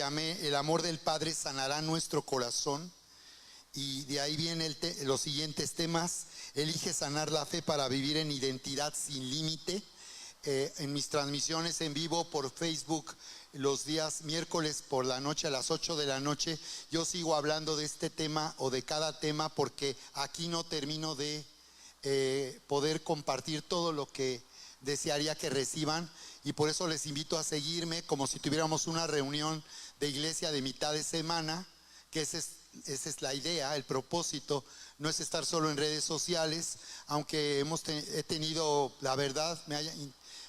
llamé El amor del Padre sanará nuestro corazón. Y de ahí vienen los siguientes temas. Elige sanar la fe para vivir en identidad sin límite. En mis transmisiones en vivo por Facebook los días miércoles por la noche a las 8 de la noche, yo sigo hablando de este tema o de cada tema, porque aquí no termino de poder compartir todo lo que desearía que reciban, y por eso les invito a seguirme como si tuviéramos una reunión de iglesia de mitad de semana, que esa es la idea, el propósito. No es estar solo en redes sociales, aunque he tenido, la verdad,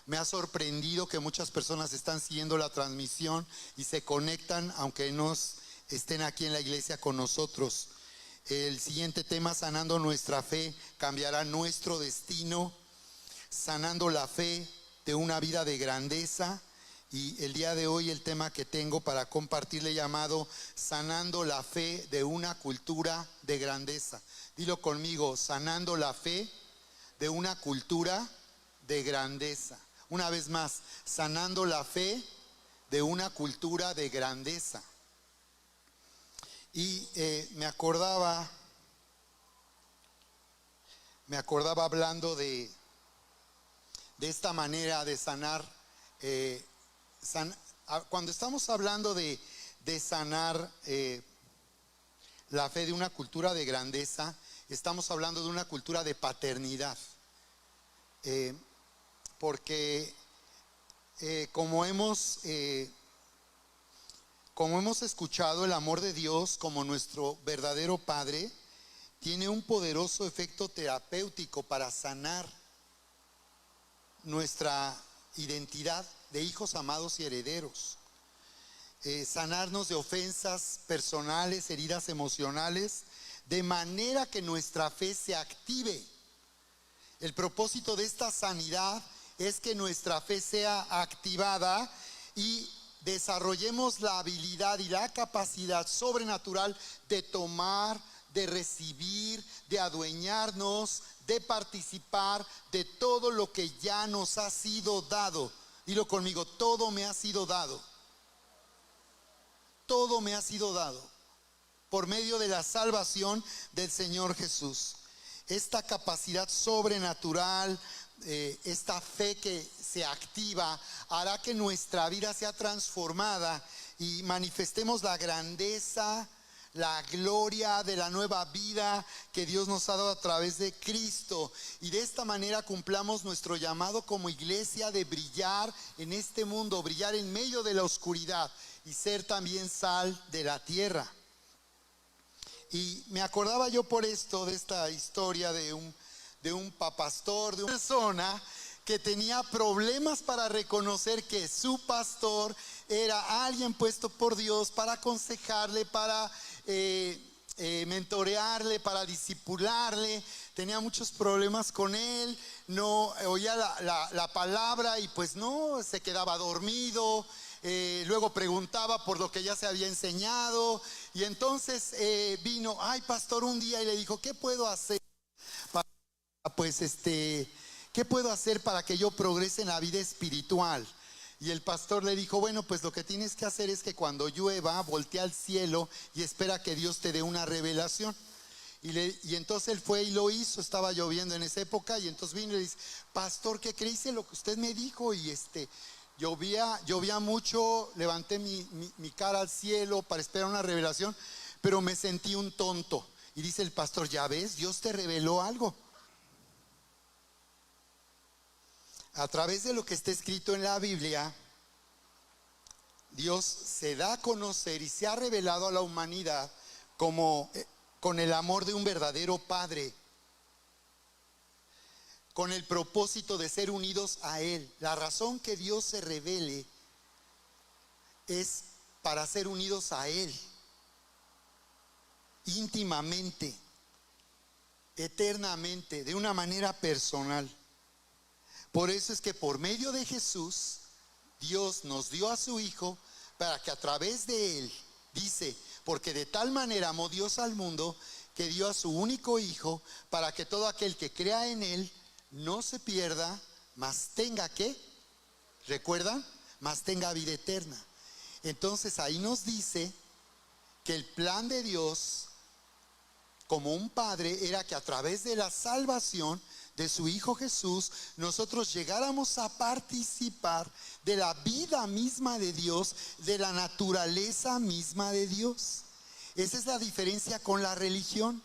me ha sorprendido que muchas personas están siguiendo la transmisión y se conectan, aunque no estén aquí en la iglesia con nosotros. El siguiente tema, sanando nuestra fe, cambiará nuestro destino. Sanando la fe de una vida de grandeza. Y el día de hoy el tema que tengo para compartirle, llamado sanando la fe de una cultura de grandeza. Dilo conmigo: sanando la fe de una cultura de grandeza. Una vez más, sanando la fe de una cultura de grandeza. Y me acordaba hablando de esta manera de sanar. Cuando estamos hablando de sanar la fe de una cultura de grandeza, estamos hablando de una cultura de paternidad. Porque como hemos escuchado, el amor de Dios como nuestro verdadero Padre tiene un poderoso efecto terapéutico para sanar nuestra identidad de hijos amados y herederos. Sanarnos de ofensas personales, heridas emocionales, de manera que nuestra fe se active. El propósito de esta sanidad es que nuestra fe sea activada y desarrollemos la habilidad y la capacidad sobrenatural de tomar, de recibir, de adueñarnos, de participar de todo lo que ya nos ha sido dado. Dilo conmigo: todo me ha sido dado. Todo me ha sido dado por medio de la salvación del Señor Jesús. Esta capacidad sobrenatural, esta fe que se activa, hará que nuestra vida sea transformada y manifestemos la grandeza, la gloria de la nueva vida que Dios nos ha dado a través de Cristo. Y de esta manera cumplamos nuestro llamado como iglesia de brillar en este mundo, brillar en medio de la oscuridad y ser también sal de la tierra. Y me acordaba yo por esto de esta historia de un pastor, de una persona que tenía problemas para reconocer que su pastor era alguien puesto por Dios para aconsejarle, para mentorearle, para discipularle. Tenía muchos problemas con él, no oía la palabra y pues no, se quedaba dormido. Luego preguntaba por lo que ya se había enseñado, y entonces vino, pastor, un día y le dijo: ¿qué puedo hacer para, qué puedo hacer para que yo progrese en la vida espiritual? Y el pastor le dijo: bueno, pues lo que tienes que hacer es que cuando llueva, voltea al cielo y espera que Dios te dé una revelación. Y entonces él fue y lo hizo. Estaba lloviendo en esa época, y entonces vino y le dice: pastor, ¿qué cree? Hice lo que usted me dijo, y llovía mucho, levanté mi cara al cielo para esperar una revelación, pero me sentí un tonto. Y dice el pastor: ya ves, Dios te reveló algo. A través de lo que está escrito en la Biblia, Dios se da a conocer y se ha revelado a la humanidad como con el amor de un verdadero Padre, con el propósito de ser unidos a Él. La razón que Dios se revele es para ser unidos a Él íntimamente, eternamente, de una manera personal. Por eso es que por medio de Jesús, Dios nos dio a su Hijo para que a través de Él, dice, porque de tal manera amó Dios al mundo que dio a su único Hijo, para que todo aquel que crea en Él no se pierda, mas tenga, ¿qué? ¿Recuerdan? Mas tenga vida eterna. Entonces ahí nos dice que el plan de Dios como un padre era que a través de la salvación de su Hijo Jesús, nosotros llegáramos a participar de la vida misma de Dios, de la naturaleza misma de Dios. Esa es la diferencia con la religión.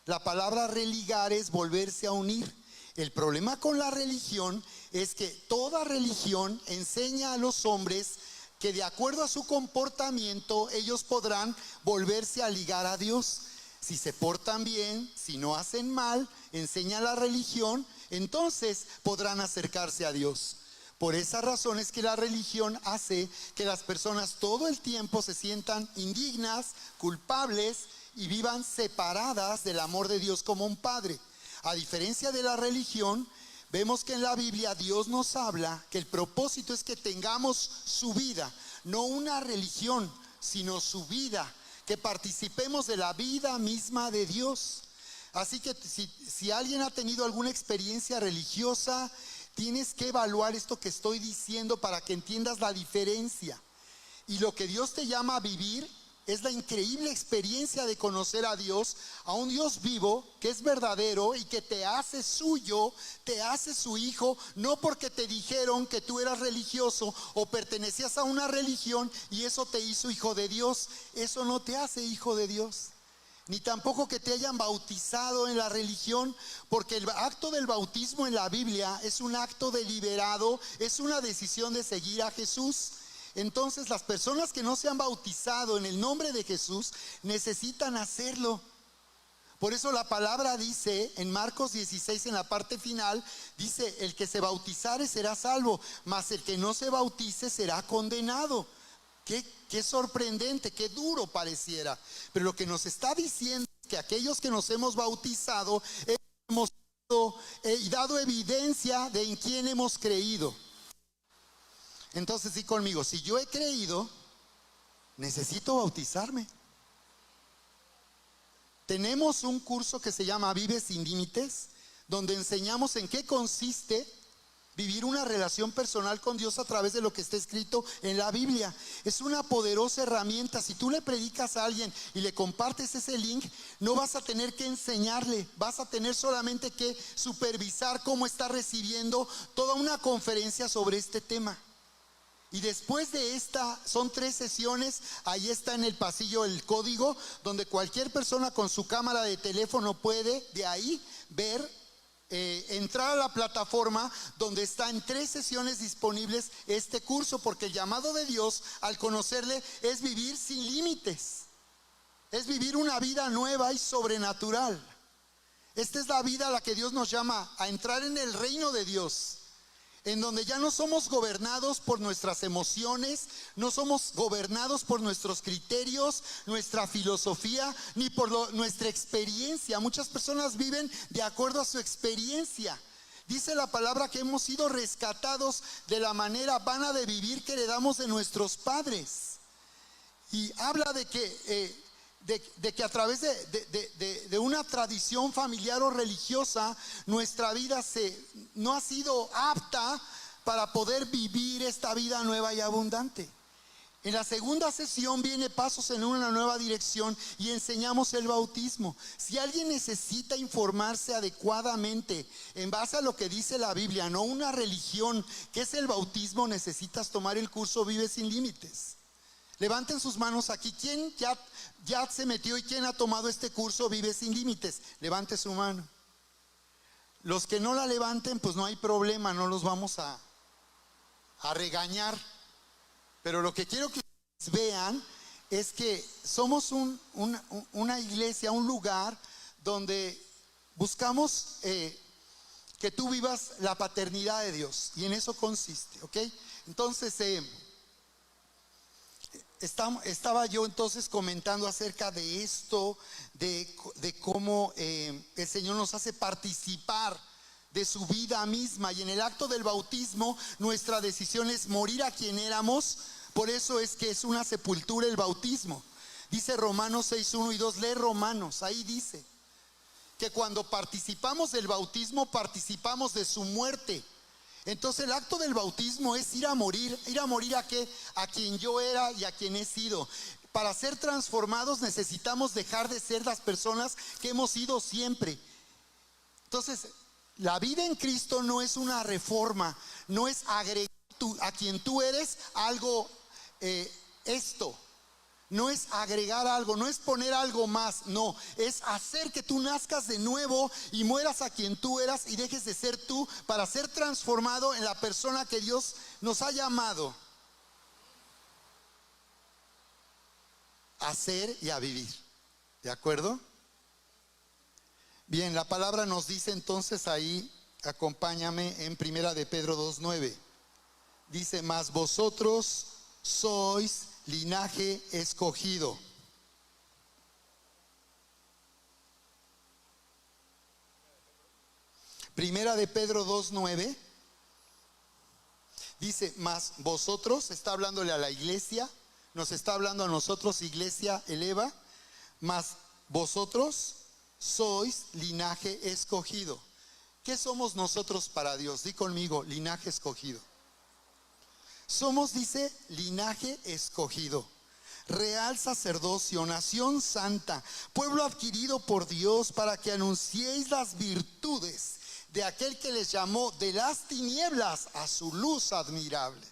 La palabra religar es volverse a unir. El problema con la religión es que toda religión enseña a los hombres que de acuerdo a su comportamiento ellos podrán volverse a ligar a Dios. Si se portan bien, si no hacen mal, enseña la religión, entonces podrán acercarse a Dios. Por esa razón es que la religión hace que las personas todo el tiempo se sientan indignas, culpables y vivan separadas del amor de Dios como un padre. A diferencia de la religión, vemos que en la Biblia Dios nos habla que el propósito es que tengamos su vida, no una religión, sino su vida, que participemos de la vida misma de Dios. Así que si alguien ha tenido alguna experiencia religiosa, tienes que evaluar esto que estoy diciendo para que entiendas la diferencia. Y lo que Dios te llama a vivir es la increíble experiencia de conocer a Dios, a un Dios vivo que es verdadero y que te hace suyo, te hace su hijo, no porque te dijeron que tú eras religioso o pertenecías a una religión y eso te hizo hijo de Dios. Eso no te hace hijo de Dios. Ni tampoco que te hayan bautizado en la religión, porque el acto del bautismo en la Biblia es un acto deliberado, es una decisión de seguir a Jesús. Entonces las personas que no se han bautizado en el nombre de Jesús necesitan hacerlo. Por eso la palabra dice en Marcos 16, en la parte final, dice: el que se bautizare será salvo, mas el que no se bautice será condenado. Qué sorprendente, qué duro pareciera. Pero lo que nos está diciendo es que aquellos que nos hemos bautizado hemos dado evidencia de en quién hemos creído. Entonces sí conmigo, si yo he creído, necesito bautizarme. Tenemos un curso que se llama Vive sin Límites, donde enseñamos en qué consiste vivir una relación personal con Dios a través de lo que está escrito en la Biblia. Es una poderosa herramienta. Si tú le predicas a alguien y le compartes ese link, no vas a tener que enseñarle, vas a tener solamente que supervisar cómo está recibiendo toda una conferencia sobre este tema. Y después de esta, son 3 sesiones, ahí está en el pasillo el código, donde cualquier persona con su cámara de teléfono puede de ahí ver, entrar a la plataforma donde está en 3 sesiones disponibles este curso, porque el llamado de Dios al conocerle es vivir sin límites, es vivir una vida nueva y sobrenatural. Esta es la vida a la que Dios nos llama, a entrar en el reino de Dios, en donde ya no somos gobernados por nuestras emociones, no somos gobernados por nuestros criterios, nuestra filosofía, ni por nuestra experiencia. Muchas personas viven de acuerdo a su experiencia. Dice la palabra que hemos sido rescatados de la manera vana de vivir que heredamos de nuestros padres. Y habla de que a través de una tradición familiar o religiosa, nuestra vida no ha sido apta para poder vivir esta vida nueva y abundante. En la segunda sesión viene Pasos en una nueva dirección y enseñamos el bautismo. Si alguien necesita informarse adecuadamente en base a lo que dice la Biblia, no una religión, que es el bautismo, necesitas tomar el curso Vive sin Límites. Levanten sus manos aquí. ¿Quién ya se metió y quién ha tomado este curso Vive sin Límites? Levante su mano. Los que no la levanten, pues no hay problema, no los vamos a regañar. Pero lo que quiero que ustedes vean es que somos una iglesia, un lugar donde buscamos que tú vivas la paternidad de Dios. Y en eso consiste, ¿ok? Entonces, estaba yo entonces comentando acerca de esto, de cómo el Señor nos hace participar de su vida misma, y en el acto del bautismo nuestra decisión es morir a quien éramos. Por eso es que es una sepultura el bautismo. Dice Romanos 6, 1 y 2, lee Romanos, ahí dice que cuando participamos del bautismo participamos de su muerte. Entonces el acto del bautismo es ir a morir ¿a qué? A quien yo era y a quien he sido. Para ser transformados necesitamos dejar de ser las personas que hemos sido siempre. Entonces, la vida en Cristo no es una reforma, no es agregar a quien tú eres algo, esto. No es agregar algo, no es poner algo más, no, es hacer que tú nazcas de nuevo y mueras a quien tú eras y dejes de ser tú para ser transformado en la persona que Dios nos ha llamado a ser y a vivir. ¿De acuerdo? Bien, la palabra nos dice entonces ahí, acompáñame en Primera de Pedro 2:9. Dice, mas vosotros sois linaje escogido. Primera de Pedro 2:9 dice, mas vosotros, está hablándole a la iglesia, nos está hablando a nosotros, iglesia eleva, mas vosotros sois linaje escogido. ¿Qué somos nosotros para Dios? Di conmigo, linaje escogido. Somos, dice, linaje escogido, real sacerdocio, nación santa, pueblo adquirido por Dios para que anunciéis las virtudes de aquel que les llamó de las tinieblas a su luz admirable.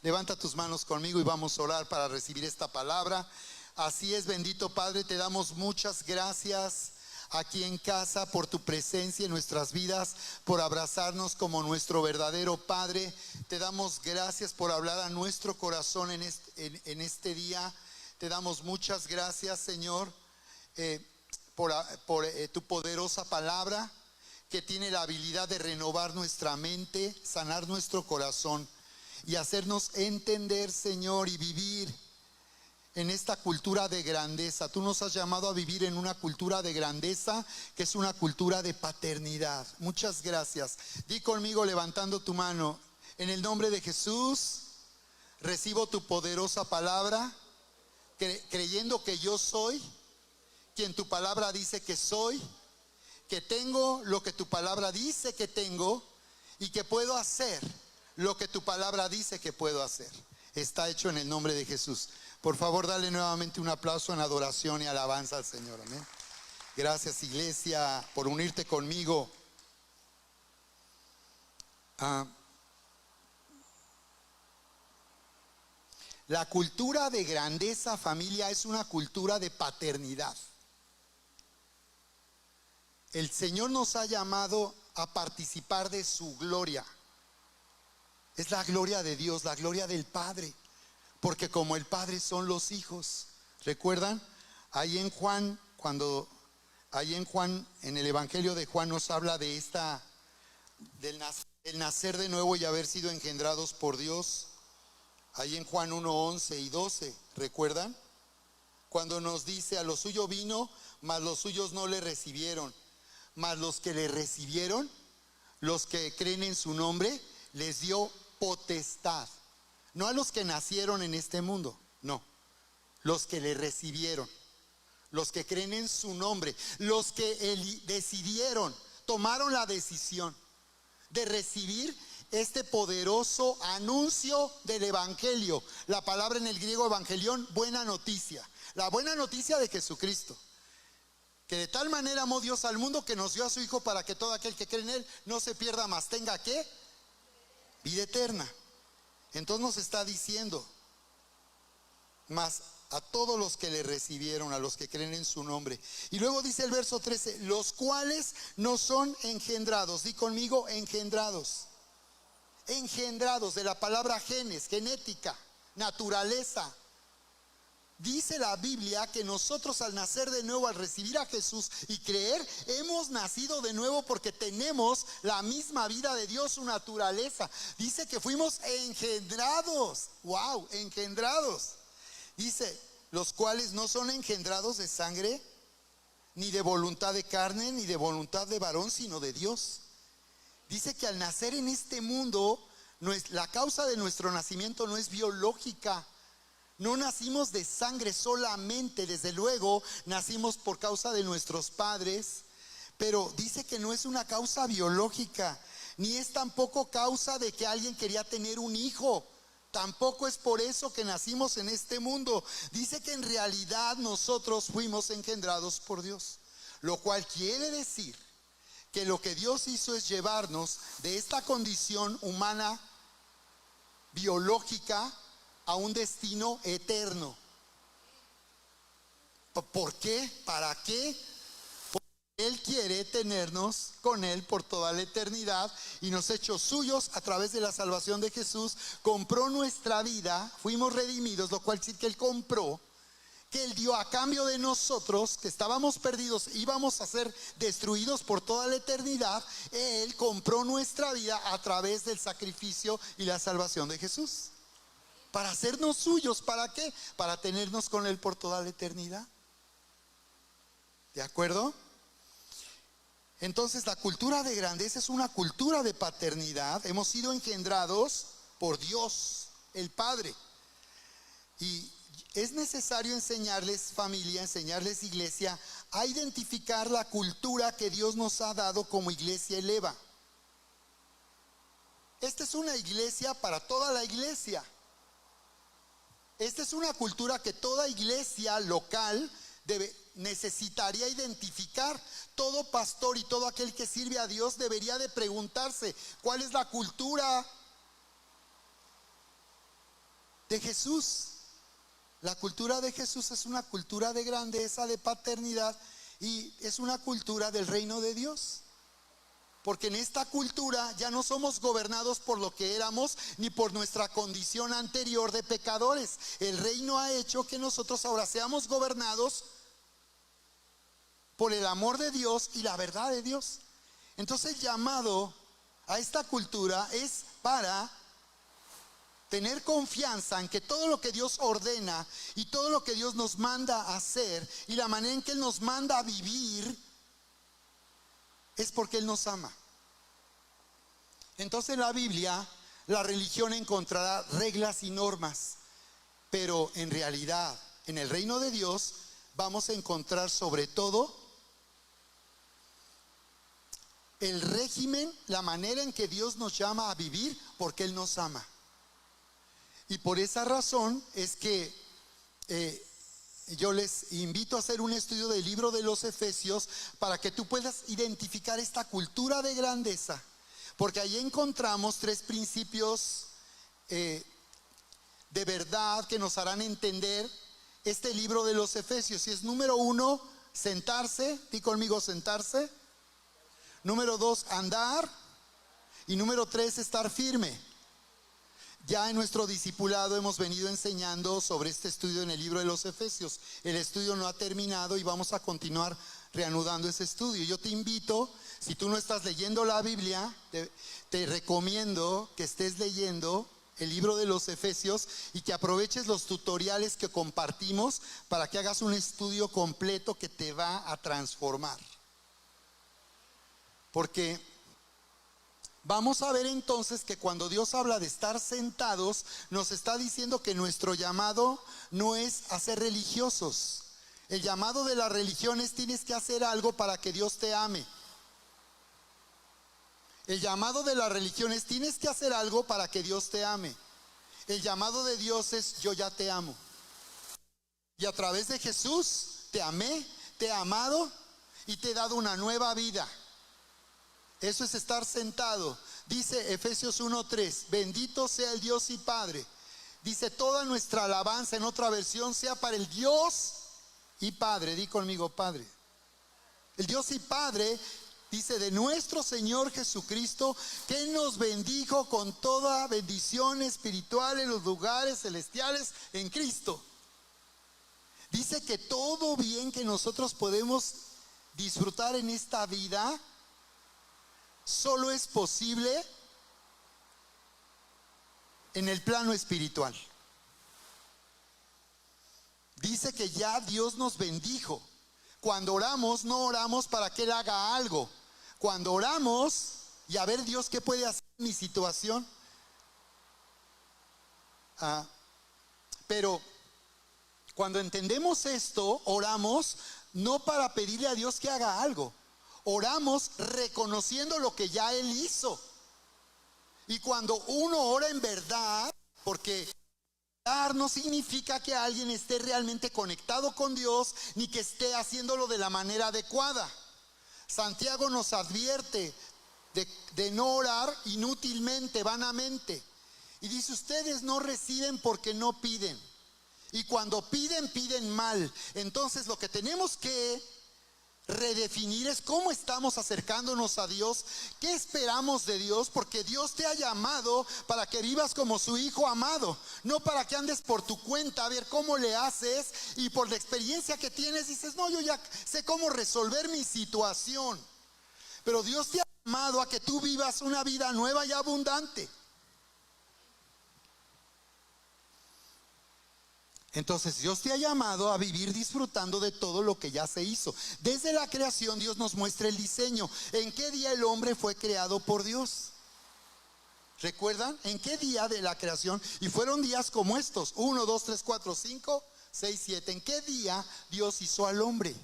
Levanta tus manos conmigo y vamos a orar para recibir esta palabra. Así es, bendito Padre, te damos muchas gracias aquí en casa por tu presencia en nuestras vidas, por abrazarnos como nuestro verdadero Padre. Te damos gracias por hablar a nuestro corazón en este día. Te damos muchas gracias, Señor, por tu poderosa palabra que tiene la habilidad de renovar nuestra mente, sanar nuestro corazón y hacernos entender, Señor, y vivir en esta cultura de grandeza. Tú nos has llamado a vivir en una cultura de grandeza, que es una cultura de paternidad. Muchas gracias. Di conmigo levantando tu mano, en el nombre de Jesús, recibo tu poderosa palabra, creyendo que yo soy quien tu palabra dice que soy, que tengo lo que tu palabra dice que tengo y que puedo hacer lo que tu palabra dice que puedo hacer. Está hecho en el nombre de Jesús. Por favor, dale nuevamente un aplauso en adoración y alabanza al Señor. Amén. Gracias, iglesia, por unirte conmigo. La cultura de grandeza, familia, es una cultura de paternidad. El Señor nos ha llamado a participar de su gloria. Es la gloria de Dios, la gloria del Padre. Porque como el Padre son los hijos. ¿Recuerdan? Ahí en Juan, en el Evangelio de Juan nos habla de del nacer de nuevo y haber sido engendrados por Dios. Ahí en Juan 1:11 y 12, ¿recuerdan? Cuando nos dice, a lo suyo vino, mas los suyos no le recibieron. Mas los que le recibieron, los que creen en su nombre, les dio potestad. No a los que nacieron en este mundo, no. Los que le recibieron, los que creen en su nombre, los que decidieron, tomaron la decisión de recibir este poderoso anuncio del evangelio. La palabra en el griego evangelión, buena noticia. La buena noticia de Jesucristo. Que de tal manera amó Dios al mundo que nos dio a su Hijo para que todo aquel que cree en Él no se pierda, mas tenga ¿qué? Vida eterna. Entonces nos está diciendo, mas a todos los que le recibieron, a los que creen en su nombre. Y luego dice el verso 13, los cuales no son engendrados. Di conmigo, engendrados. Engendrados, de la palabra genes, genética, naturaleza. Dice la Biblia que nosotros al nacer de nuevo, al recibir a Jesús y creer, hemos nacido de nuevo porque tenemos la misma vida de Dios, su naturaleza. Dice que fuimos engendrados. ¡Wow! Engendrados. Dice, los cuales no son engendrados de sangre, ni de voluntad de carne, ni de voluntad de varón, sino de Dios. Dice que al nacer en este mundo, la causa de nuestro nacimiento no es biológica. No nacimos de sangre solamente, desde luego nacimos por causa de nuestros padres, pero dice que no es una causa biológica, ni es tampoco causa de que alguien quería tener un hijo. Tampoco es por eso que nacimos en este mundo. Dice que en realidad nosotros fuimos engendrados por Dios, lo cual quiere decir que lo que Dios hizo es llevarnos de esta condición humana, biológica, a un destino eterno. ¿Por qué? ¿Para qué? Porque Él quiere tenernos con Él por toda la eternidad y nos ha hecho suyos a través de la salvación de Jesús. Compró nuestra vida, fuimos redimidos, lo cual quiere decir que Él compró, que Él dio a cambio de nosotros, que estábamos perdidos, íbamos a ser destruidos por toda la eternidad. Él compró nuestra vida a través del sacrificio y la salvación de Jesús, para hacernos suyos. ¿Para qué? Para tenernos con Él por toda la eternidad. ¿De acuerdo? Entonces la cultura de grandeza es una cultura de paternidad. Hemos sido engendrados por Dios, el Padre. Y es necesario enseñarles, familia, enseñarles, iglesia, a identificar la cultura que Dios nos ha dado como iglesia Eleva. Esta es una iglesia para toda la iglesia. Esta es una cultura que toda iglesia local necesitaría identificar. Todo pastor y todo aquel que sirve a Dios debería de preguntarse: ¿cuál es la cultura de Jesús? La cultura de Jesús es una cultura de grandeza, de paternidad, y es una cultura del reino de Dios. Porque en esta cultura ya no somos gobernados por lo que éramos, ni por nuestra condición anterior de pecadores. El reino ha hecho que nosotros ahora seamos gobernados por el amor de Dios y la verdad de Dios. Entonces el llamado a esta cultura es para tener confianza en que todo lo que Dios ordena y todo lo que Dios nos manda a hacer y la manera en que Él nos manda a vivir es porque Él nos ama. Entonces en la Biblia la religión encontrará reglas y normas, pero en realidad en el reino de Dios vamos a encontrar sobre todo el régimen, la manera en que Dios nos llama a vivir, porque Él nos ama. Y por esa razón es que yo les invito a hacer un estudio del libro de los Efesios para que tú puedas identificar esta cultura de grandeza, porque ahí encontramos 3 principios de verdad que nos harán entender este libro de los Efesios. Y es: número 1, sentarse. Di conmigo: sentarse. Número 2, andar. Y número 3, estar firme. Ya en nuestro discipulado hemos venido enseñando sobre este estudio en el libro de los Efesios. El estudio no ha terminado y vamos a continuar reanudando ese estudio. Yo te invito, si tú no estás leyendo la Biblia, te recomiendo que estés leyendo el libro de los Efesios y que aproveches los tutoriales que compartimos para que hagas un estudio completo que te va a transformar. Porque vamos a ver entonces que cuando Dios habla de estar sentados, nos está diciendo que nuestro llamado no es a ser religiosos. El llamado de la religión es: tienes que hacer algo para que Dios te ame. El llamado de la religión es: tienes que hacer algo para que Dios te ame. El llamado de Dios es: yo ya te amo. Y a través de Jesús te amé, te he amado y te he dado una nueva vida. Eso es estar sentado. Dice Efesios 1:3: bendito sea el Dios y Padre. Dice: toda nuestra alabanza, en otra versión, sea para el Dios y Padre. Di conmigo: Padre. El Dios y Padre, dice, de nuestro Señor Jesucristo, que Él nos bendijo con toda bendición espiritual en los lugares celestiales en Cristo. Dice que todo bien que nosotros podemos disfrutar en esta vida solo es posible en el plano espiritual. Dice que ya Dios nos bendijo. Cuando oramos, no oramos para que Él haga algo. Cuando oramos, y a ver Dios qué puede hacer en mi situación. Pero cuando entendemos esto, oramos no para pedirle a Dios que haga algo. Oramos reconociendo lo que ya Él hizo. Y cuando uno ora en verdad, porque orar no significa que alguien esté realmente conectado con Dios, ni que esté haciéndolo de la manera adecuada. Santiago nos advierte de no orar inútilmente, vanamente. Y dice, ustedes no reciben porque no piden. Y cuando piden, piden mal. Entonces lo que tenemos que redefinir es cómo estamos acercándonos a Dios, qué esperamos de Dios, porque Dios te ha llamado para que vivas como su hijo amado, no para que andes por tu cuenta a ver cómo le haces y por la experiencia que tienes dices, no, yo ya sé cómo resolver mi situación. Pero Dios te ha llamado a que tú vivas una vida nueva y abundante. Entonces Dios te ha llamado a vivir disfrutando de todo lo que ya se hizo. Desde la creación Dios nos muestra el diseño. ¿En qué día el hombre fue creado por Dios? ¿Recuerdan? ¿En qué día de la creación? Y fueron días como estos: 1, 2, 3, 4, 5, 6, 7. ¿En qué día Dios hizo al hombre?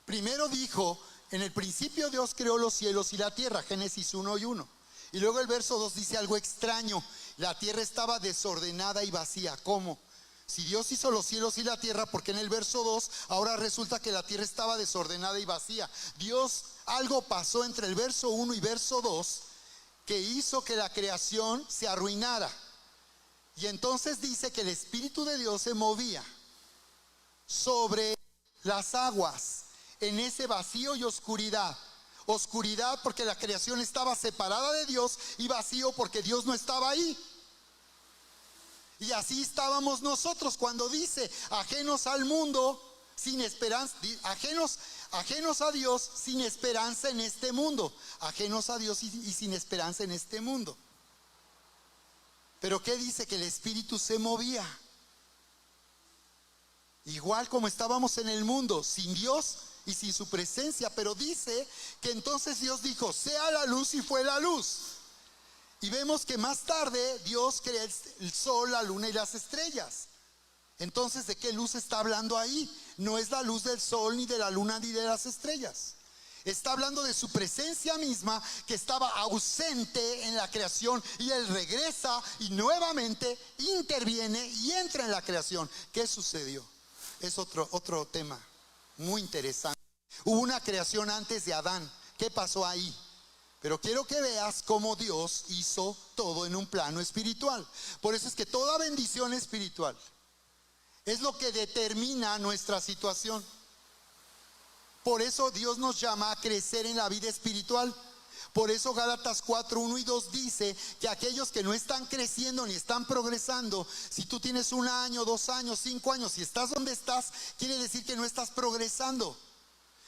Primero dijo, en el principio Dios creó los cielos y la tierra, Génesis 1 y 1. Y luego el verso 2 dice algo extraño: la tierra estaba desordenada y vacía. ¿Cómo? Si Dios hizo los cielos y la tierra, ¿por qué en el verso 2 ahora resulta que la tierra estaba desordenada y vacía? Dios, algo pasó entre el verso 1 y verso 2 que hizo que la creación se arruinara. Y entonces dice que el Espíritu de Dios se movía sobre las aguas, en ese vacío y oscuridad. Oscuridad porque la creación estaba separada de Dios, y vacío porque Dios no estaba ahí. Y así estábamos nosotros cuando dice, ajenos al mundo, sin esperanza, ajenos a Dios, sin esperanza en este mundo. Ajenos a Dios y sin esperanza en este mundo. Pero ¿qué dice? Que el Espíritu se movía. Igual como estábamos en el mundo, sin Dios y sin su presencia. Pero dice que entonces Dios dijo, sea la luz, y fue la luz. Y vemos que más tarde Dios crea el sol, la luna y las estrellas. Entonces, ¿de qué luz está hablando ahí? No es la luz del sol, ni de la luna, ni de las estrellas. Está hablando de su presencia misma, que estaba ausente en la creación, y Él regresa y nuevamente interviene y entra en la creación. ¿Qué sucedió? Es otro tema muy interesante. Hubo una creación antes de Adán. ¿Qué pasó ahí? Pero quiero que veas cómo Dios hizo todo en un plano espiritual. Por eso es que toda bendición espiritual es lo que determina nuestra situación. Por eso Dios nos llama a crecer en la vida espiritual. Por eso Gálatas 4, 1 y 2 dice que aquellos que no están creciendo ni están progresando, si tú tienes 1 año, 2 años, 5 años, si estás donde estás, quiere decir que no estás progresando.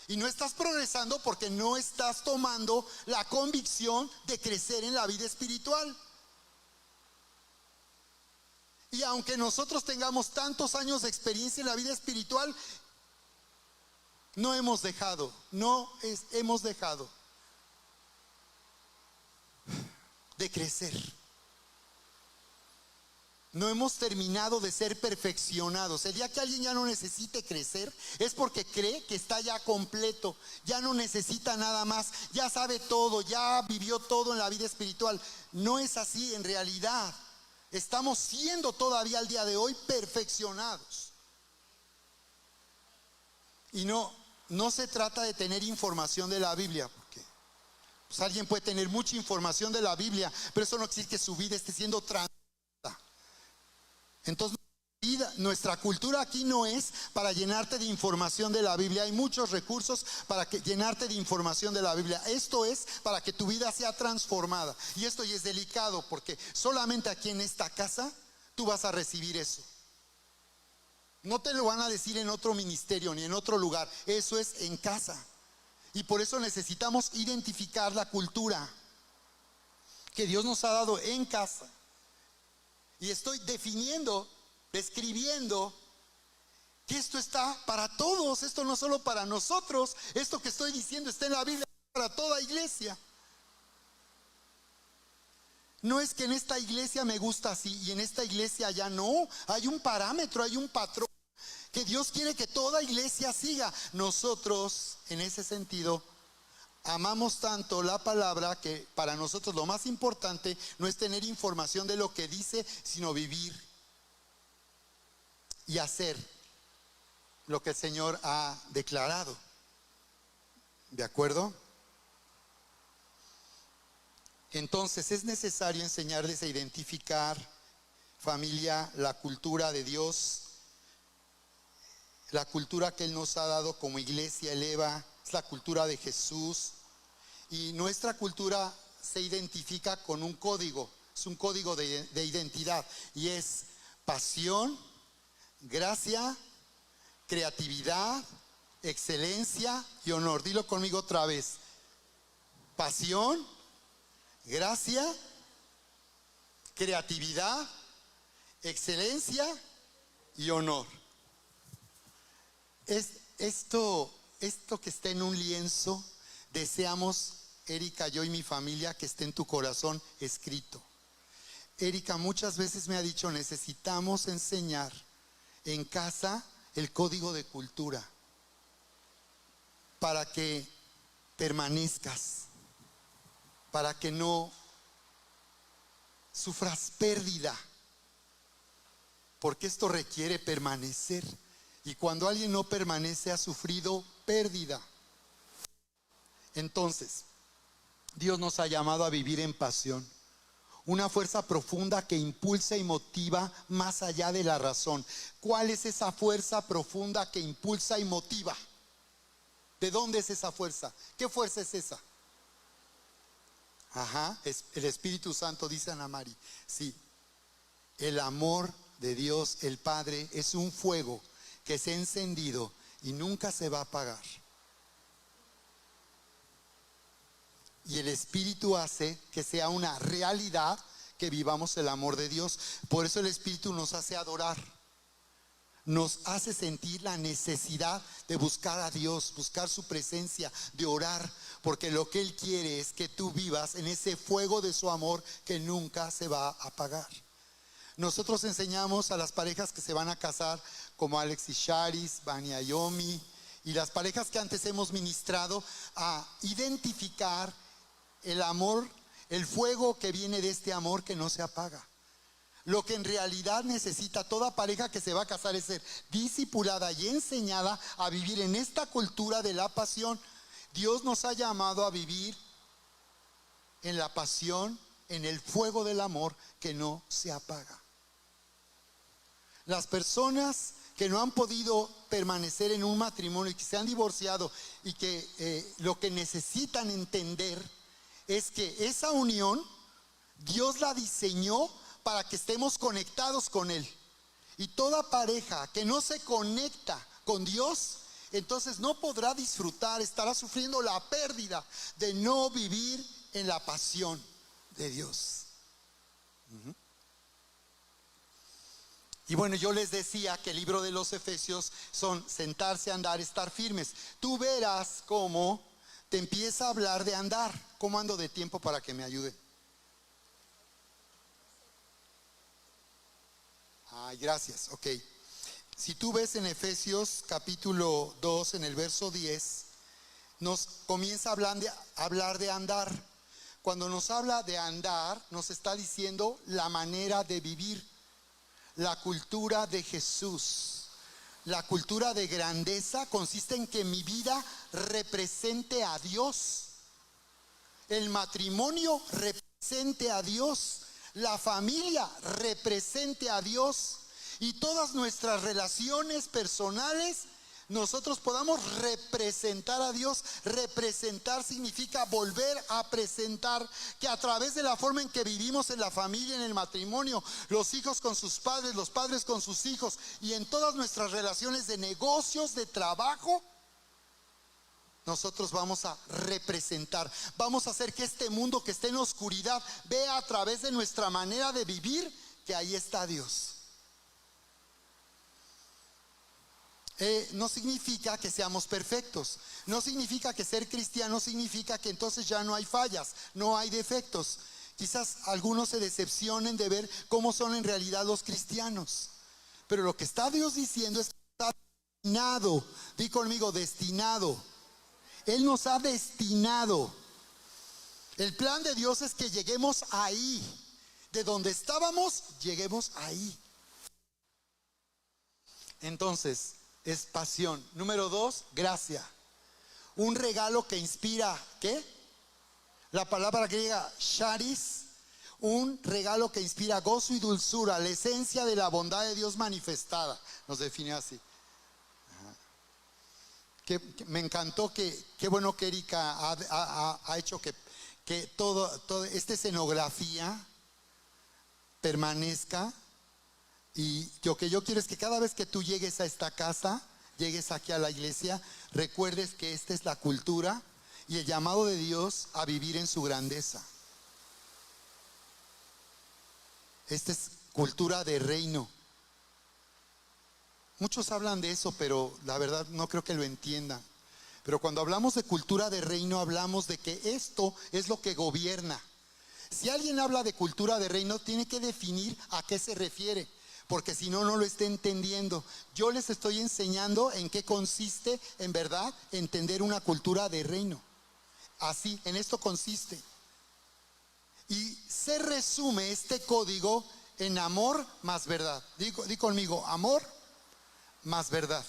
Y no estás progresando porque no estás tomando la convicción de crecer en la vida espiritual. Y aunque nosotros tengamos tantos años de experiencia en la vida espiritual, hemos dejado de crecer. No hemos terminado de ser perfeccionados. El día que alguien ya no necesite crecer, es porque cree que está ya completo, ya no necesita nada más, ya sabe todo, ya vivió todo en la vida espiritual. No es así en realidad. Estamos siendo todavía al día de hoy perfeccionados. Y no se trata de tener información de la Biblia, porque pues alguien puede tener mucha información de la Biblia, pero eso no quiere decir que su vida esté siendo transformada. Entonces, nuestra cultura aquí no es para llenarte de información de la Biblia. Hay muchos recursos para llenarte de información de la Biblia. Esto es para que tu vida sea transformada. Y esto ya es delicado, porque solamente aquí en esta casa tú vas a recibir eso. No te lo van a decir en otro ministerio ni en otro lugar. Eso es en casa. Y por eso necesitamos identificar la cultura que Dios nos ha dado en casa. Y estoy describiendo que esto está para todos. Esto no solo para nosotros. Esto que estoy diciendo está en la Biblia para toda iglesia. No es que en esta iglesia me gusta así y en esta iglesia ya no. Hay un parámetro, hay un patrón que Dios quiere que toda iglesia siga. Nosotros, en ese sentido, amamos tanto la palabra que para nosotros lo más importante no es tener información de lo que dice, sino vivir y hacer lo que el Señor ha declarado. ¿De acuerdo? Entonces es necesario enseñarles a identificar, familia, la cultura de Dios, la cultura que Él nos ha dado como iglesia eleva, es la cultura de Jesús. Y nuestra cultura se identifica con un código, es un código de identidad. Y es pasión, gracia, creatividad, excelencia y honor. Dilo conmigo otra vez. Pasión, gracia, creatividad, excelencia y honor. Esto que está en un lienzo, deseamos, Erika, yo y mi familia, que esté en tu corazón escrito. Erika muchas veces me ha dicho, necesitamos enseñar en casa el código de cultura para que permanezcas, para que no sufras pérdida, porque esto requiere permanecer. Y cuando alguien no permanece, ha sufrido pérdida. Entonces, Dios nos ha llamado a vivir en pasión, una fuerza profunda que impulsa y motiva más allá de la razón. ¿Cuál es esa fuerza profunda que impulsa y motiva? ¿De dónde es esa fuerza? ¿Qué fuerza es esa? Es el Espíritu Santo, dice Ana Mari. Sí, el amor de Dios, el Padre, es un fuego que se ha encendido y nunca se va a apagar. Y el Espíritu hace que sea una realidad que vivamos el amor de Dios. Por eso el Espíritu nos hace adorar, nos hace sentir la necesidad de buscar a Dios, buscar su presencia, de orar, porque lo que Él quiere es que tú vivas en ese fuego de su amor que nunca se va a apagar. Nosotros enseñamos a las parejas que se van a casar, como Alex y Charis, Vania y Omi, y las parejas que antes hemos ministrado, a identificar el amor, el fuego que viene de este amor que no se apaga. Lo que en realidad necesita toda pareja que se va a casar es ser discipulada y enseñada a vivir en esta cultura de la pasión. Dios nos ha llamado a vivir en la pasión, en el fuego del amor que no se apaga. Las personas que no han podido permanecer en un matrimonio y que se han divorciado y que lo que necesitan entender es que esa unión Dios la diseñó para que estemos conectados con Él. Y toda pareja que no se conecta con Dios, entonces no podrá disfrutar, estará sufriendo la pérdida de no vivir en la pasión de Dios. Y bueno, yo les decía que el libro de los Efesios son sentarse, andar, estar firmes. Tú verás cómo te empieza a hablar de andar. ¿Cómo ando de tiempo para que me ayude? Ay, gracias, ok. Si tú ves en Efesios capítulo 2, en el verso 10, nos comienza a hablar de andar. Cuando nos habla de andar, nos está diciendo la manera de vivir, la cultura de Jesús. La cultura de grandeza consiste en que mi vida represente a Dios, el matrimonio represente a Dios, la familia represente a Dios, y todas nuestras relaciones personales nosotros podamos representar a Dios. Representar significa volver a presentar, que a través de la forma en que vivimos en la familia, en el matrimonio, los hijos con sus padres, los padres con sus hijos, y en todas nuestras relaciones de negocios, de trabajo, nosotros vamos a representar, vamos a hacer que este mundo que está en oscuridad vea a través de nuestra manera de vivir que ahí está Dios. No significa que seamos perfectos, no significa que ser cristiano significa que entonces ya no hay fallas, no hay defectos. Quizás algunos se decepcionen de ver cómo son en realidad los cristianos, pero lo que está Dios diciendo es que está destinado, di conmigo, destinado, Él nos ha destinado. El plan de Dios es que lleguemos ahí. De donde estábamos, lleguemos ahí. Entonces, es pasión. Número 2, gracia. Un regalo que inspira, ¿qué? La palabra griega charis. Un regalo que inspira gozo y dulzura, la esencia de la bondad de Dios manifestada. Nos define así. Que me encantó qué bueno que Erika ha hecho que todo esta escenografía permanezca. Y lo que yo quiero es que cada vez que tú llegues a esta casa, llegues aquí a la iglesia, recuerdes que esta es la cultura y el llamado de Dios a vivir en su grandeza. Esta es cultura de reino. Muchos hablan de eso, pero la verdad no creo que lo entiendan. Pero cuando hablamos de cultura de reino, hablamos de que esto es lo que gobierna. Si alguien habla de cultura de reino, tiene que definir a qué se refiere, porque si no, no lo está entendiendo. Yo les estoy enseñando en qué consiste, en verdad, entender una cultura de reino. Así, en esto consiste. Y se resume este código en amor más verdad. Di conmigo, amor más verdad.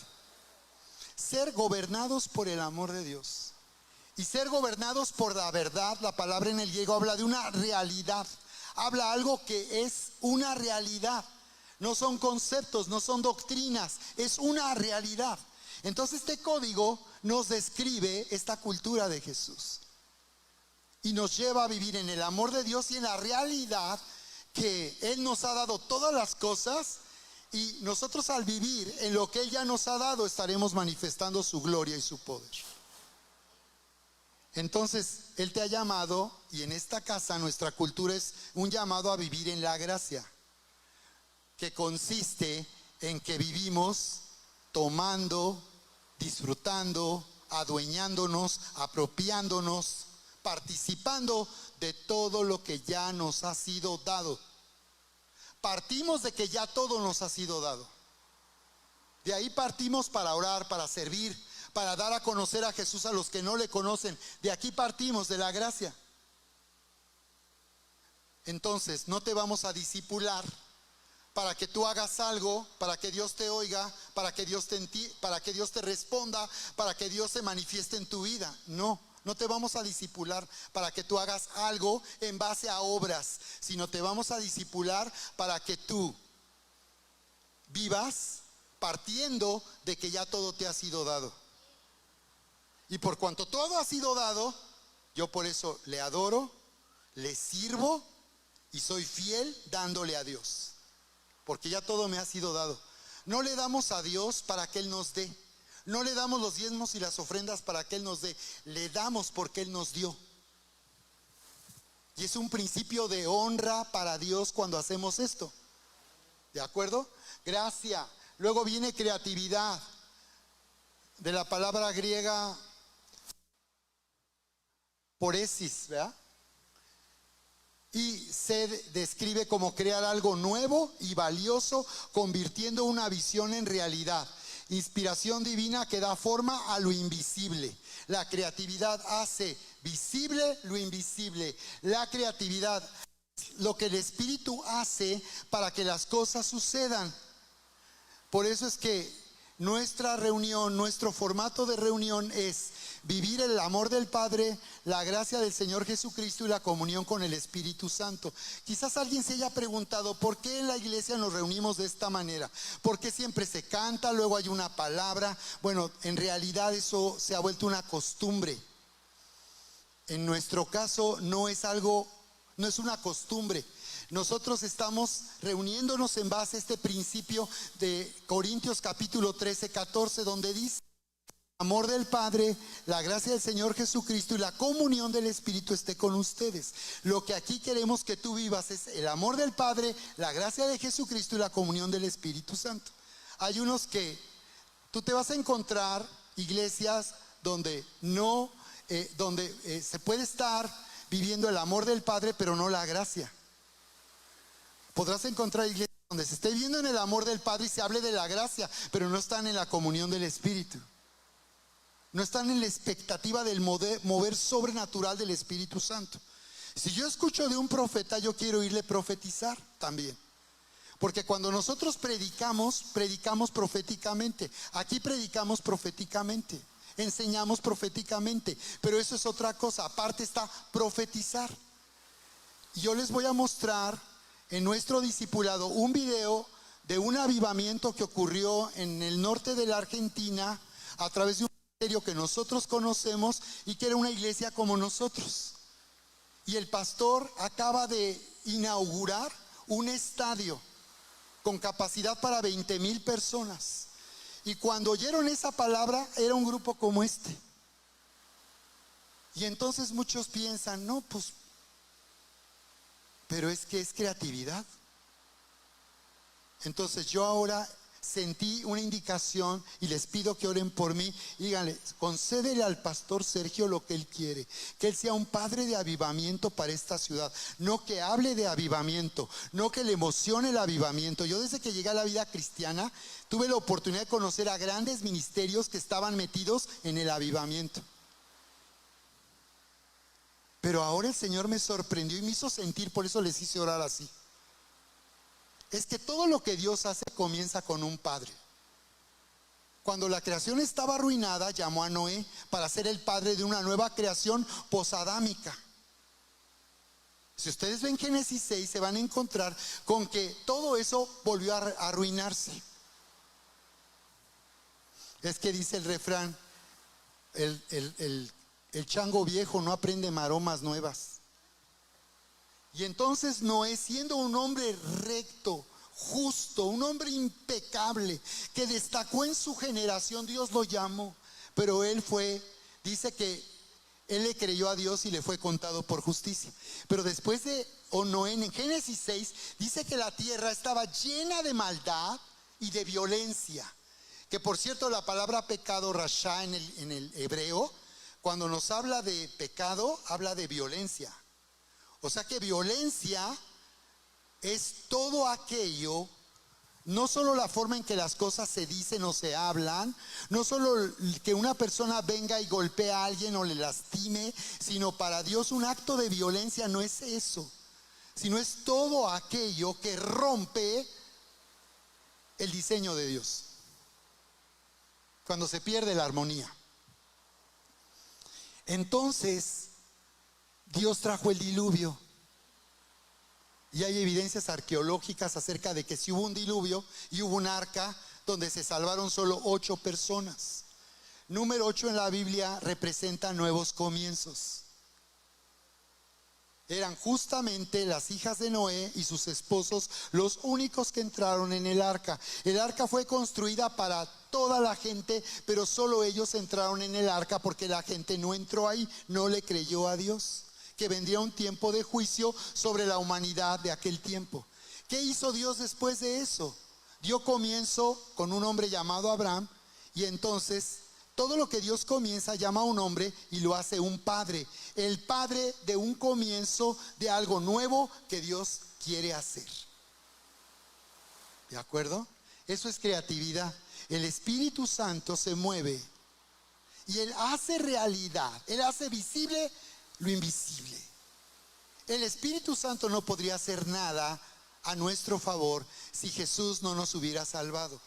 Ser gobernados por el amor de Dios. Y ser gobernados por la verdad, la palabra en el griego habla de una realidad. Habla algo que es una realidad. No son conceptos, no son doctrinas, es una realidad. Entonces este código nos describe esta cultura de Jesús. Y nos lleva a vivir en el amor de Dios y en la realidad que Él nos ha dado todas las cosas. Y nosotros al vivir en lo que Él ya nos ha dado, estaremos manifestando su gloria y su poder. Entonces, Él te ha llamado, y en esta casa nuestra cultura es un llamado a vivir en la gracia, que consiste en que vivimos tomando, disfrutando, adueñándonos, apropiándonos, participando de todo lo que ya nos ha sido dado. Partimos de que ya todo nos ha sido dado. De ahí partimos para orar, para servir, para dar a conocer a Jesús a los que no le conocen. De aquí partimos, de la gracia. Entonces, no te vamos a discipular para que tú hagas algo, para que Dios te oiga, para que Dios te responda, para que Dios se manifieste en tu vida. No te vamos a discipular para que tú hagas algo en base a obras, sino te vamos a discipular para que tú vivas partiendo de que ya todo te ha sido dado. Y por cuanto todo ha sido dado, yo por eso le adoro, le sirvo y soy fiel dándole a Dios. Porque ya todo me ha sido dado. No le damos a Dios para que Él nos dé. No le damos los diezmos y las ofrendas para que Él nos dé. Le damos porque Él nos dio. Y es un principio de honra para Dios cuando hacemos esto. ¿De acuerdo? Gracia. Luego viene creatividad. De la palabra griega poresis, ¿verdad? Y se describe como crear algo nuevo y valioso, convirtiendo una visión en realidad. Inspiración divina que da forma a lo invisible. La creatividad hace visible lo invisible. La creatividad, lo que el Espíritu hace para que las cosas sucedan. Por eso es que nuestra reunión, nuestro formato de reunión es vivir el amor del Padre, la gracia del Señor Jesucristo y la comunión con el Espíritu Santo. Quizás alguien se haya preguntado ¿por qué en la iglesia nos reunimos de esta manera? ¿Por qué siempre se canta, luego hay una palabra? Bueno, en realidad eso se ha vuelto una costumbre. En nuestro caso no es una costumbre. Nosotros estamos reuniéndonos en base a este principio de Corintios capítulo 13, 14, donde dice: amor del Padre, la gracia del Señor Jesucristo y la comunión del Espíritu esté con ustedes. Lo que aquí queremos que tú vivas es el amor del Padre, la gracia de Jesucristo y la comunión del Espíritu Santo. Hay unos que tú te vas a encontrar iglesias donde se puede estar viviendo el amor del Padre, pero no la gracia. Podrás encontrar iglesias donde se esté viviendo en el amor del Padre y se hable de la gracia, pero no están en la comunión del Espíritu. no están en la expectativa del mover sobrenatural del Espíritu Santo. Si yo escucho de un profeta, yo quiero irle profetizar también. Porque cuando nosotros predicamos proféticamente. Aquí predicamos proféticamente, enseñamos proféticamente, pero eso es otra cosa. Aparte está profetizar. Y yo les voy a mostrar en nuestro discipulado un video de un avivamiento que ocurrió en el norte de la Argentina a través de un ministerio que nosotros conocemos y que era una iglesia como nosotros. Y el pastor acaba de inaugurar un estadio con capacidad para 20,000 personas. Y cuando oyeron esa palabra, era un grupo como este. Y entonces muchos piensan, no, pues, pero es que es creatividad. Entonces yo ahora sentí una indicación y les pido que oren por mí. Díganle, concédele al pastor Sergio lo que él quiere, que él sea un padre de avivamiento para esta ciudad. No que hable de avivamiento, no que le emocione el avivamiento. Yo desde que llegué a la vida cristiana tuve la oportunidad de conocer a grandes ministerios que estaban metidos en el avivamiento. Pero ahora el Señor me sorprendió y me hizo sentir, por eso les hice orar así. Es que todo lo que Dios hace comienza con un padre. Cuando la creación estaba arruinada, llamó a Noé para ser el padre de una nueva creación posadámica. Si ustedes ven Génesis 6, se van a encontrar con que todo eso volvió a arruinarse. Es que dice el refrán, el chango viejo no aprende maromas nuevas. Y entonces Noé, siendo un hombre recto, justo, un hombre impecable, que destacó en su generación, Dios lo llamó. Pero dice que él le creyó a Dios y le fue contado por justicia. Pero después de Noé, en Génesis 6, dice que la tierra estaba llena de maldad y de violencia. Que por cierto, la palabra pecado, rasha, en el hebreo, cuando nos habla de pecado, habla de violencia. O sea que violencia es todo aquello, no solo la forma en que las cosas se dicen o se hablan, no solo que una persona venga y golpee a alguien o le lastime, sino para Dios un acto de violencia no es eso, sino es todo aquello que rompe el diseño de Dios. Cuando se pierde la armonía. Entonces Dios trajo el diluvio. Y hay evidencias arqueológicas acerca de que si hubo un diluvio y hubo un arca donde se salvaron solo 8 personas. Número 8 en la Biblia representa nuevos comienzos. Eran justamente las hijas de Noé y sus esposos los únicos que entraron en el arca. El arca fue construida para toda la gente, pero solo ellos entraron en el arca porque la gente no entró ahí, no le creyó a Dios, que vendría un tiempo de juicio sobre la humanidad de aquel tiempo. ¿Qué hizo Dios después de eso? Dio comienzo con un hombre llamado Abraham, y entonces todo lo que Dios comienza llama a un hombre y lo hace un padre. El padre de un comienzo de algo nuevo que Dios quiere hacer. ¿De acuerdo? Eso es creatividad. El Espíritu Santo se mueve y Él hace realidad, Él hace visible lo invisible. El Espíritu Santo no podría hacer nada a nuestro favor si Jesús no nos hubiera salvado.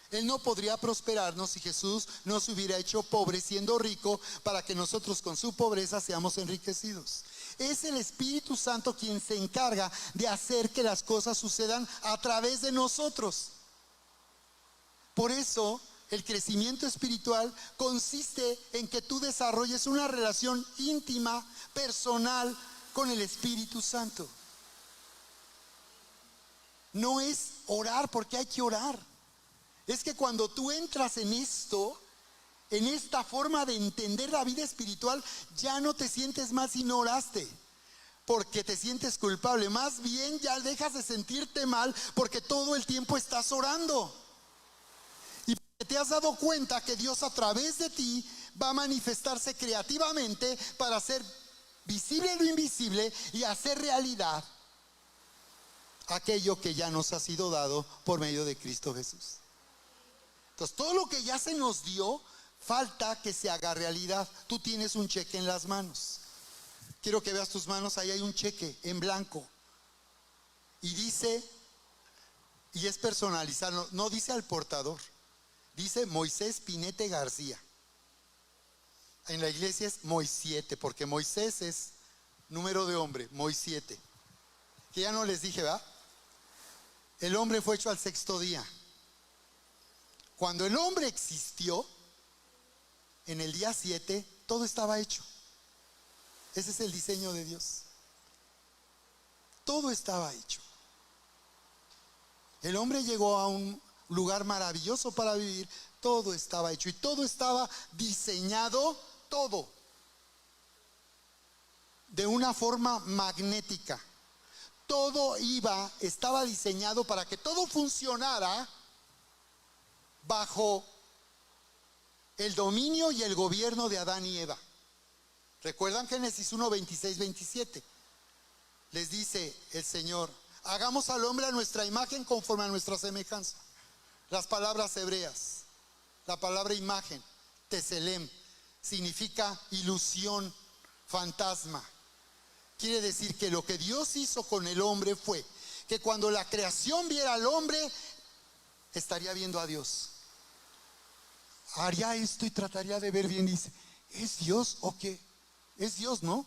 Él no podría prosperarnos si Jesús no se hubiera hecho pobre siendo rico para que nosotros con su pobreza seamos enriquecidos. Es el Espíritu Santo quien se encarga de hacer que las cosas sucedan a través de nosotros. Por eso el crecimiento espiritual consiste en que tú desarrolles una relación íntima, personal con el Espíritu Santo. No es orar porque hay que orar. Es que cuando tú entras en esto, en esta forma de entender la vida espiritual, ya no te sientes mal si no oraste, porque te sientes culpable. Más bien ya dejas de sentirte mal porque todo el tiempo estás orando. Y te has dado cuenta que Dios a través de ti va a manifestarse creativamente para hacer visible lo invisible y hacer realidad aquello que ya nos ha sido dado por medio de Cristo Jesús. Entonces todo lo que ya se nos dio falta que se haga realidad. Tú tienes un cheque en las manos. Quiero que veas tus manos, ahí hay un cheque en blanco. Y dice, y es personalizado, no dice al portador, dice Moisés Pinete García. En la iglesia es Moisiete, porque Moisés es número de hombre, Moisiete. Que ya no les dije, ¿verdad? El hombre fue hecho al sexto día. Cuando el hombre existió, en el día 7, todo estaba hecho. Ese es el diseño de Dios. Todo estaba hecho. El hombre llegó a un lugar maravilloso para vivir. Todo estaba hecho y todo estaba diseñado, todo, de una forma magnética. Todo estaba diseñado para que todo funcionara bajo el dominio y el gobierno de Adán y Eva. ¿Recuerdan Génesis 1, 26, 27? Les dice el Señor: hagamos al hombre a nuestra imagen conforme a nuestra semejanza. Las palabras hebreas, la palabra imagen, teselem, significa ilusión, fantasma. Quiere decir que lo que Dios hizo con el hombre fue que cuando la creación viera al hombre, estaría viendo a Dios. Haría esto y trataría de ver bien. Dice, ¿es Dios o qué? Es Dios, ¿no?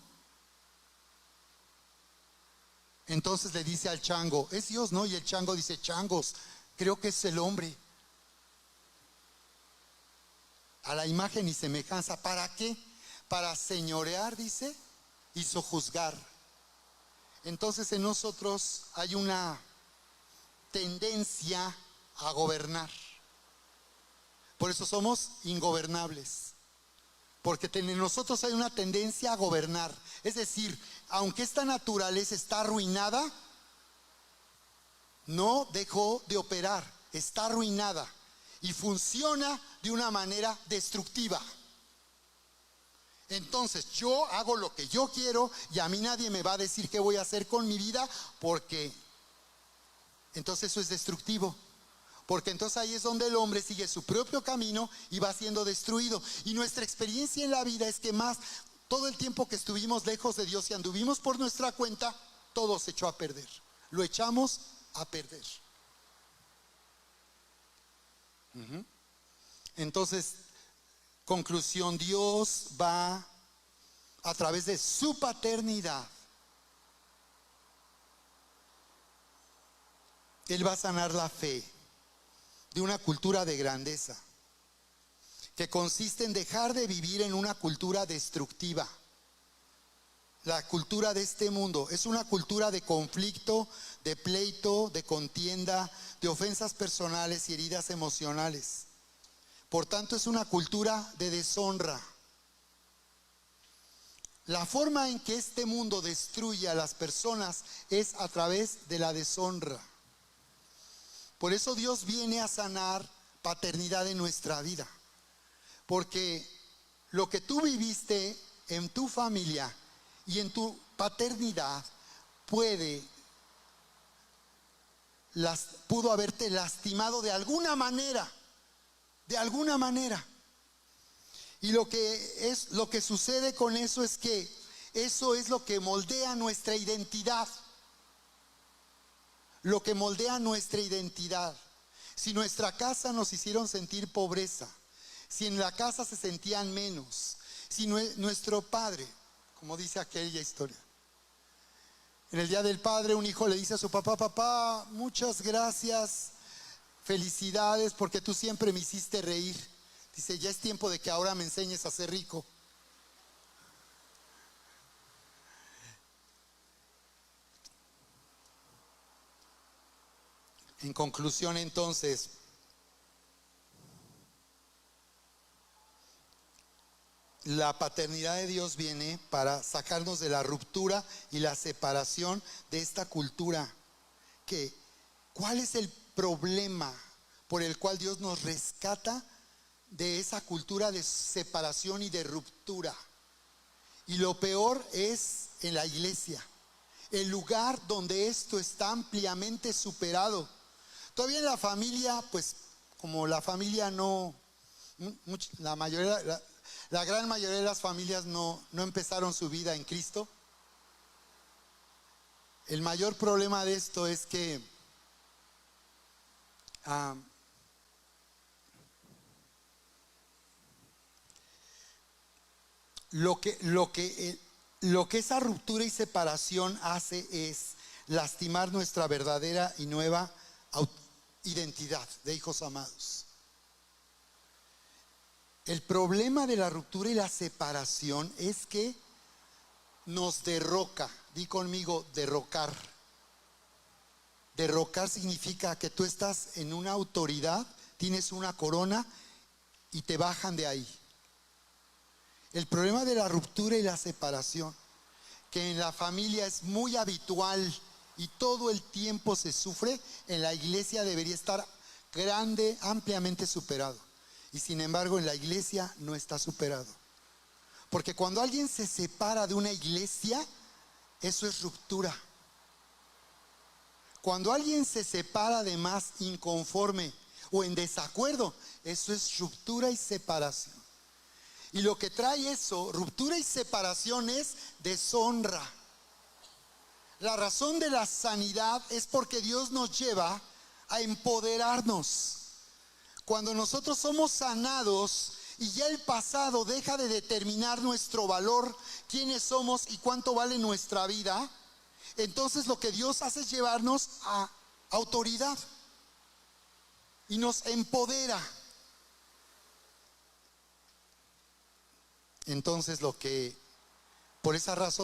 Entonces le dice al chango, ¿es Dios, no? Y el chango dice, changos, creo que es el hombre. A la imagen y semejanza. ¿Para qué? Para señorear, dice, y sojuzgar. Entonces en nosotros hay una tendencia a gobernar. Por eso somos ingobernables. Porque en nosotros hay una tendencia a gobernar. Es decir, aunque esta naturaleza está arruinada, no dejó de operar, está arruinada y funciona de una manera destructiva. Entonces yo hago lo que yo quiero y a mí nadie me va a decir qué voy a hacer con mi vida, porque entonces eso es destructivo. Porque entonces ahí es donde el hombre sigue su propio camino y va siendo destruido. Y nuestra experiencia en la vida es que más, todo el tiempo que estuvimos lejos de Dios y anduvimos por nuestra cuenta, todo se echó a perder. Lo echamos a perder. Entonces, conclusión, Dios va a través de su paternidad. Él va a sanar la fe de una cultura de grandeza, que consiste en dejar de vivir en una cultura destructiva. La cultura de este mundo es una cultura de conflicto, de pleito, de contienda, de ofensas personales y heridas emocionales. Por tanto, es una cultura de deshonra. La forma en que este mundo destruye a las personas es a través de la deshonra. Por eso Dios viene a sanar paternidad en nuestra vida. Porque lo que tú viviste en tu familia y en tu paternidad pudo haberte lastimado de alguna manera. De alguna manera. Y lo que sucede con eso es que eso es lo que moldea nuestra identidad. Lo que moldea nuestra identidad. Si nuestra casa nos hicieron sentir pobreza, si en la casa se sentían menos, si nuestro padre, como dice aquella historia, en el día del padre un hijo le dice a su papá: papá, muchas gracias, felicidades porque tú siempre me hiciste reír. Dice, ya es tiempo de que ahora me enseñes a ser rico. En conclusión, entonces, la paternidad de Dios viene para sacarnos de la ruptura y la separación de esta cultura. ¿Cuál es el problema por el cual Dios nos rescata de esa cultura de separación y de ruptura? Y lo peor es en la iglesia, el lugar donde esto está ampliamente superado. Todavía en la familia, pues como la familia no La gran mayoría de las familias no empezaron su vida en Cristo. El mayor problema de esto es que lo que esa ruptura y separación hace es lastimar nuestra verdadera y nueva identidad de hijos amados. El problema de la ruptura y la separación es que nos derroca. Di conmigo, derrocar. Derrocar significa que tú estás en una autoridad, tienes una corona y te bajan de ahí. El problema de la ruptura y la separación, que en la familia es muy habitual y todo el tiempo se sufre, en la iglesia debería estar grande, ampliamente superado. Y sin embargo en la iglesia no está superado. Porque cuando alguien se separa de una iglesia, eso es ruptura. Cuando alguien se separa de más inconforme o en desacuerdo, eso es ruptura y separación. Y lo que trae eso, ruptura y separación, es deshonra. La razón de la sanidad es porque Dios nos lleva a empoderarnos. Cuando nosotros somos sanados y ya el pasado deja de determinar nuestro valor, quiénes somos y cuánto vale nuestra vida, entonces lo que Dios hace es llevarnos a autoridad y nos empodera. Entonces por esa razón